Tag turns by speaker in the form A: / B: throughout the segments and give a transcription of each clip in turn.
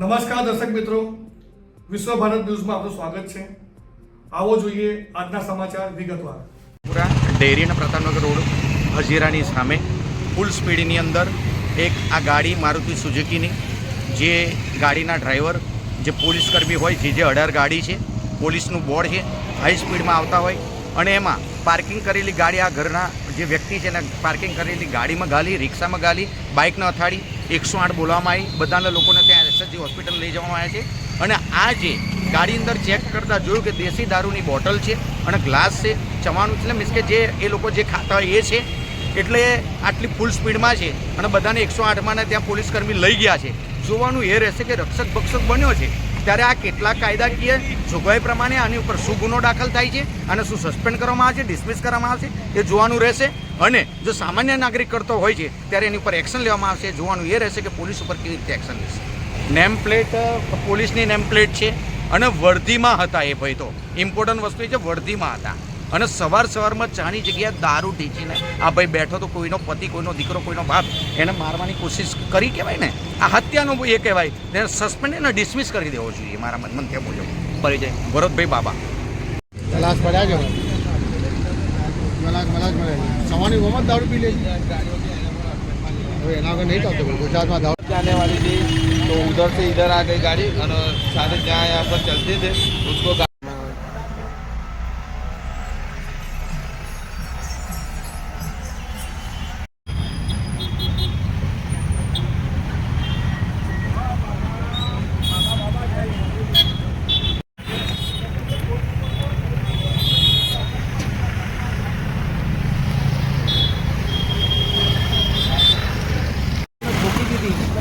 A: નમસ્કાર દર્શક મિત્રો, વિશ્વ ભારત ન્યૂઝમાં આપનું સ્વાગત છે। આવો જોઈએ આજના સમાચાર વિગતવાર।
B: પૂરા ડેરીના પ્રતાપનગર રોડ હજીરાની સામે ફૂલ સ્પીડની અંદર એક આ ગાડી મારુતિ સુઝુકીની જે ગાડીના ડ્રાઈવર જે પોલીસ કર્મી હોય જે 18 ગાડી છે, પોલીસનું બોર્ડ છે, હાઈ સ્પીડમાં આવતા હોય અને એમાં પાર્કિંગ કરેલી ગાડી આ ઘરના જે વ્યક્તિ છે એને પાર્કિંગ કરેલી ગાડીમાં ગાલી, રિક્ષામાં ગાલી, બાઇકને અથાડી 108 બોલાવવામાં આવી। બધાના લોકોને ત્યાં એસએસજી હોસ્પિટલ લઈ જવામાં આવ્યા છે અને આ જે ગાડી અંદર ચેક કરતાં જોયું કે દેશી દારૂની બોટલ છે અને ગ્લાસ છે, ચવાનું છે, મીન્સ કે જે એ લોકો જે ખાતા હોય એ છે, એટલે આટલી ફૂલ સ્પીડમાં છે અને બધાને 108માં ત્યાં પોલીસકર્મી લઈ ગયા છે। જોવાનું એ રહેશે કે રક્ષક ભક્ષક બન્યો છે ત્યારે આ કેટલા કાયદાકીય જોગવાઈ પ્રમાણે આની ઉપર શું ગુનો દાખલ થાય છે અને શું સસ્પેન્ડ કરવામાં આવે છે, ડિસમિસ કરવામાં આવશે એ જોવાનું રહેશે અને જો સામાન્ય નાગરિક કરતો હોય છે ત્યારે એની ઉપર એક્શન લેવામાં આવશે। જોવાનું એ રહેશે કે પોલીસ ઉપર કેવી રીતે એક્શન લેશે। નેમ પ્લેટ પોલીસની નેમ પ્લેટ છે અને વર્ધીમાં હતા એ ભાઈ, તો ઇમ્પોર્ટન્ટ વસ્તુ એ છે વર્ધીમાં હતા અને સવારમાં ચાની જગ્યાએ દારૂ ઢીંચીને આ ભાઈ બેઠો તો કોઈનો પતિ, કોઈનો દીકરો, કોઈનો બાપ એને મારવાની કોશિશ કરી કહેવાય ને, આ હત્યાનો એ કહેવાય, તેને સસ્પેન્ડ અને ડિસમિસ કરી દેવો જોઈએ મારા મંતવ્ય મુજબ। પરિચય ભરતભાઈ બાબા।
C: ગ્લાસ પડ્યા છે, ગ્લાસ સવાની ગોમત દારૂ પી લે છે। હવે એના આગળ નહીં ચાલતો ગુજરાતમાં દારૂ
D: जाने वाली थी तो उधर से इधर आ गई गाड़ी और सारे जहाँ यहाँ पर चलते थे उसको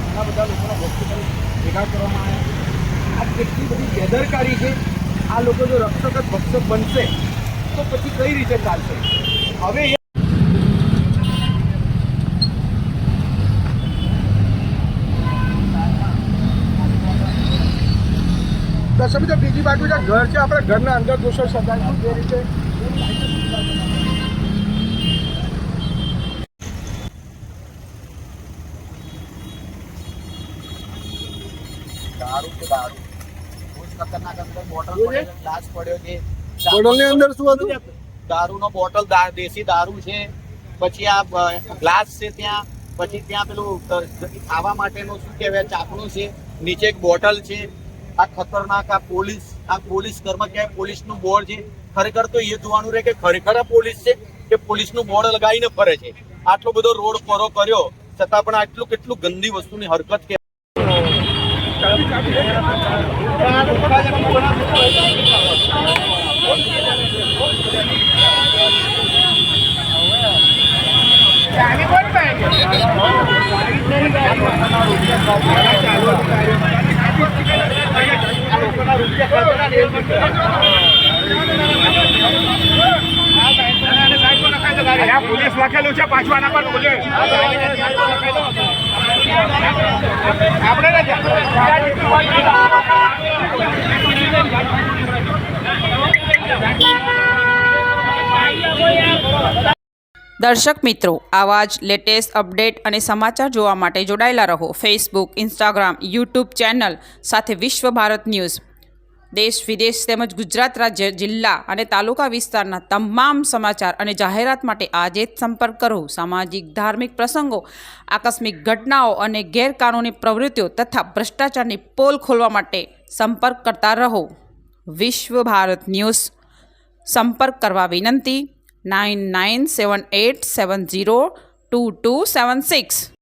D: ઘણા બધા લોકોના હોસ્પિટલ ભેગા કરવામાં આવ્યા। આ કેટલી બધી બેદરકારી છે। આ લોકો જો રક્ષક જ ભક્ષક બનશે તો પછી કઈ રીતે ચાલશે? હવે દર્શક મિત્રો, બીજી બાજુ જે ઘર છે, આપણા ઘરના અંદર દોષો સજાય જે રીતે દારૂ કે દારૂ બહુ ખતરનાક અંદર બોટલ પડ્યો, ગ્લાસ પડ્યો છે।
C: બોટલની અંદર શું હતું?
D: દારૂનો બોટલ, દેશી દારૂ છે, પછી આ ગ્લાસ છે ત્યાં, પછી ત્યાં પેલું ખાવા માટેનું શું કહેવાય ચાકણું છે, નીચે એક બોટલ છે। આ ખતરનાક આ પોલીસ કર્મચારી, પોલીસનું બોર્ડ છે। ખરેખર તો એ જોવાનું રહે કે ખરેખર આ પોલીસ છે કે પોલીસનું બોર્ડ લગાવીને ફરે છે। આટલો બધો રોડ પરો કર્યો છતાં પણ આટલું કેટલું ગંદી વસ્તુની હરકત કે
E: પોલીસ લખેલું છે પાછું આના પર
F: દર્શક મિત્રો, આવા જ લેટેસ્ટ અપડેટ અને સમાચાર જોવા માટે જોડાયેલા રહો ફેસબુક, ઇન્સ્ટાગ્રામ, યુટ્યુબ ચેનલ સાથે વિશ્વ ભારત ન્યૂઝ। દેશ વિદેશ તેમજ ગુજરાત રાજ્ય, જિલ્લા અને તાલુકા વિસ્તારના તમામ સમાચાર અને જાહેરાત માટે આજે જ સંપર્ક કરો। સામાજિક, ધાર્મિક પ્રસંગો, આકસ્મિક ઘટનાઓ અને ગેરકાનૂની પ્રવૃત્તિઓ તથા ભ્રષ્ટાચારની પોલ ખોલવા માટે સંપર્ક કરતા રહો। વિશ્વ ભારત ન્યૂઝ સંપર્ક કરવા વિનંતી 9978702276।